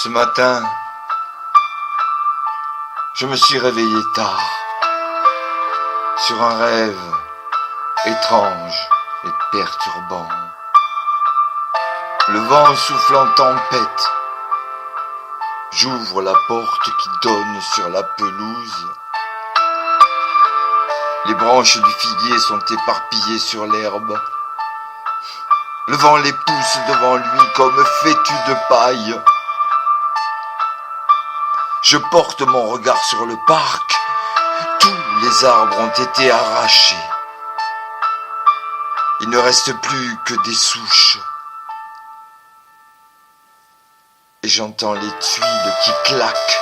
Ce matin, je me suis réveillé tard, sur un rêve étrange et perturbant. Le vent souffle en tempête. J'ouvre la porte qui donne sur la pelouse. Les branches du figuier sont éparpillées sur l'herbe. Le vent les pousse devant lui comme fétus de paille. Je porte mon regard sur le parc. Tous les arbres ont été arrachés. Il ne reste plus que des souches. Et j'entends les tuiles qui claquent.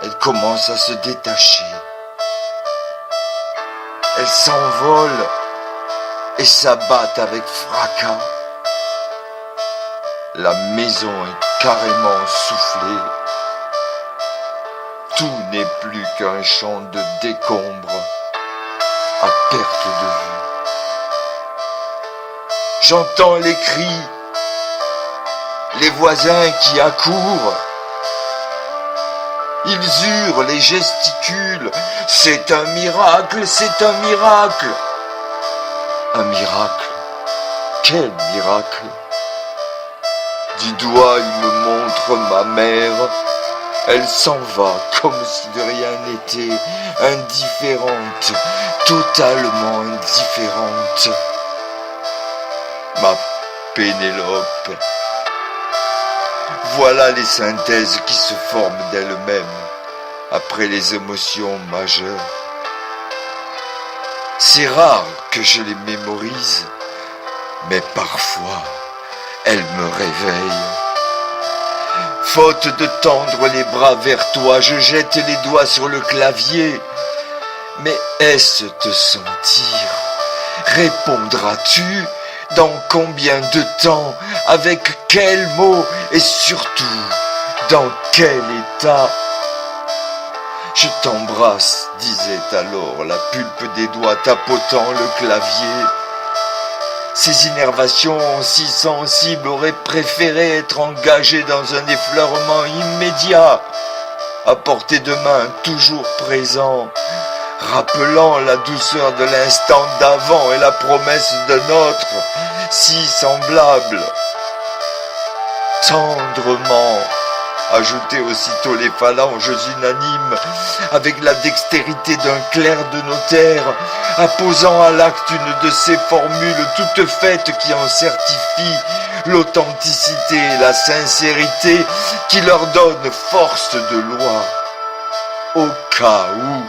Elles commencent à se détacher. Elles s'envolent et s'abattent avec fracas. La maison est carrément soufflée. Tout n'est plus qu'un champ de décombres à perte de vue. J'entends les cris, les voisins qui accourent. Ils hurlent et gesticulent. C'est un miracle, c'est un miracle. Un miracle? Quel miracle? Du doigt, il me montre ma mère. Elle s'en va comme si de rien n'était, indifférente, totalement indifférente. Ma Pénélope. Voilà les synthèses qui se forment d'elles-mêmes après les émotions majeures. C'est rare que je les mémorise, mais parfois elles me réveillent. Faute de tendre les bras vers toi, je jette les doigts sur le clavier. Mais est-ce te sentir? Répondras-tu? Dans combien de temps? Avec quels mots? Et surtout, dans quel état? Je t'embrasse, disait alors la pulpe des doigts tapotant le clavier. Ces innervations si sensibles auraient préféré être engagées dans un effleurement immédiat, à portée de main toujours présent, rappelant la douceur de l'instant d'avant et la promesse d'un autre, si semblable. Tendrement, ajouter aussitôt les phalanges unanimes, avec la dextérité d'un clerc de notaire, apposant à l'acte une de ces formules toutes faites qui en certifient l'authenticité et la sincérité, qui leur donnent force de loi, au cas où.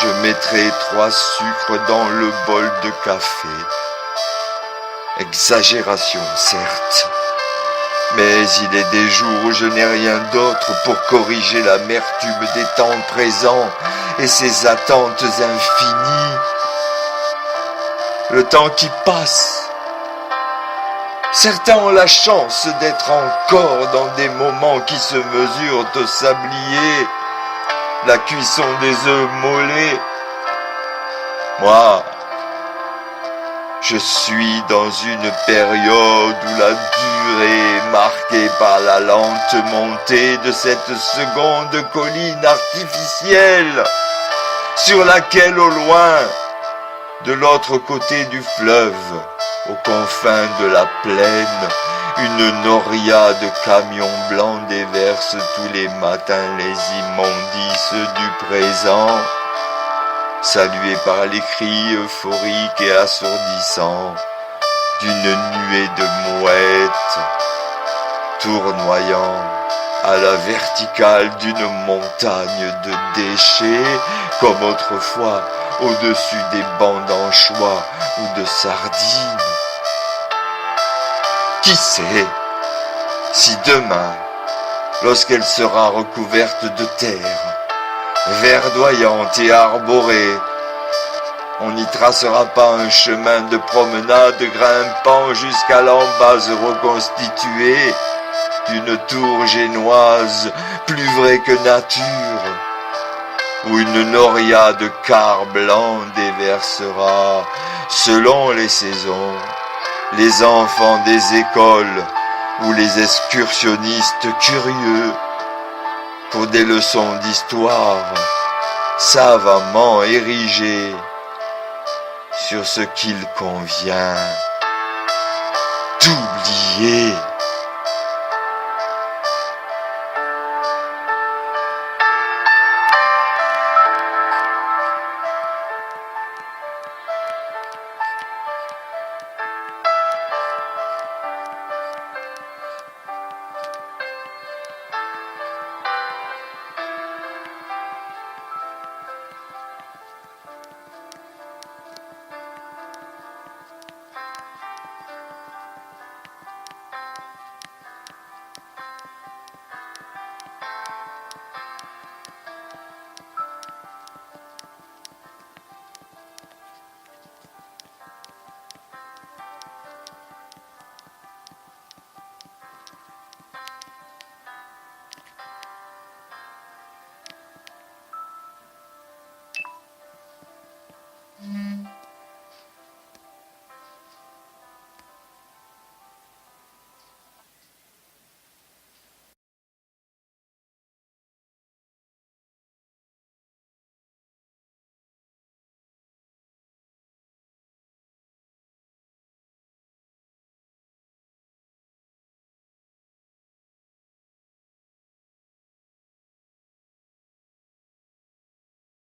Je mettrai 3 sucres dans le bol de café. Exagération, certes. Mais il est des jours où je n'ai rien d'autre pour corriger l'amertume des temps présents et ses attentes infinies. Le temps qui passe. Certains ont la chance d'être encore dans des moments qui se mesurent au sablier, la cuisson des œufs mollets. Moi, je suis dans une période où la durée est marquée par la lente montée de cette seconde colline artificielle, sur laquelle au loin, de l'autre côté du fleuve, aux confins de la plaine, une noria de camions blancs déverse tous les matins les immondices du présent, salué par les cris euphoriques et assourdissants d'une nuée de mouettes, tournoyant à la verticale d'une montagne de déchets, comme autrefois au-dessus des bancs d'anchois ou de sardines. Qui sait si demain, lorsqu'elle sera recouverte de terre, verdoyante et arborée, on n'y tracera pas un chemin de promenade grimpant jusqu'à l'embase reconstituée d'une tour génoise plus vraie que nature, où une noria de quart blanc déversera, selon les saisons, les enfants des écoles ou les excursionnistes curieux pour des leçons d'histoire savamment érigées sur ce qu'il convient d'oublier.